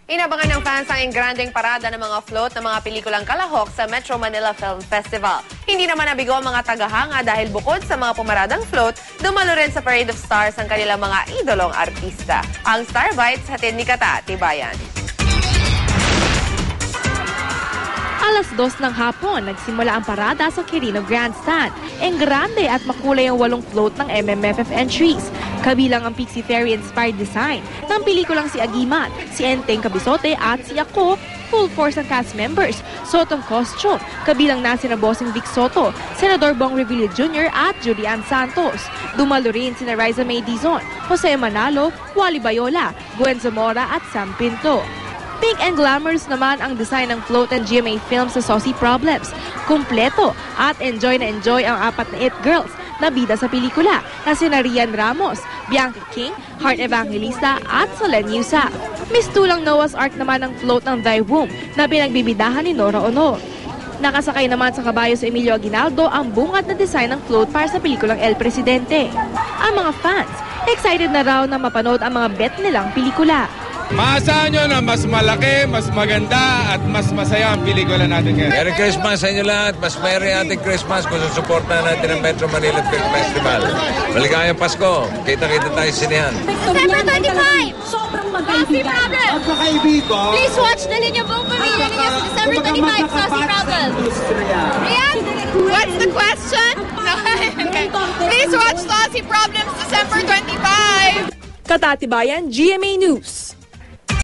Inabangan ng fans ang engrandeng parada ng mga float ng mga pelikulang kalahok sa Metro Manila Film Festival. Hindi naman nabigo ang mga tagahanga dahil bukod sa mga pumaradang float, dumalo rin sa Parade of Stars ang kanilang mga idolong artista. Ang Star Bites hatid ni Kata Tibayan. Alas 2 ng hapon, nagsimula ang parada sa Quirino Grandstand. Engrande at makulay ang 8 float ng MMFF entries. Kabilang ang Pixie Fairy-inspired design ng pelikulang si Agimat, si Enteng Cabisote at si Ako. Full force ang cast members. Sotong costume, kabilang na sina Bossing Vic Soto, Senador Bong Revilla Jr. at Julian Santos. Dumalo rin sina Riza May Dizon, Jose Manalo, Wally Bayola, Gwen Zamora at Sam Pinto. Pink and glamorous naman ang design ng float and GMA Films sa Saucy Problems. Kumpleto at enjoy na enjoy ang 4 na It Girls na bida sa pelikula na sina Rian Ramos, Bianca King, Heart Evangelista at Solen Yusa. Mistulang Noah's Ark naman ang float ng Thy Womb na pinagbibidahan ni Nora Honor. Nakasakay naman sa kabayo sa Emilio Aguinaldo ang bungad na design ng float para sa pelikulang El Presidente. Ang mga fans, excited na raw na mapanood ang mga bet nilang pelikula. Maasahan nyo na mas malaki, mas maganda at mas masaya ang pelikula natin ngayon. Merry Christmas sa inyo lahat. Mas merry ating Christmas kung susuportahan natin ang Metro Manila Film Festival. Maligayang Pasko. Kita-kita tayo sa sinihan. September 25! Sobrang magkaibigan. Please watch the Linya Bong Pamilya ninyo sa December 25, Saucy Problem. Rian, what's the question? No. Okay. Please watch Saucy Problems December 25. Kata Tibayan, GMA News.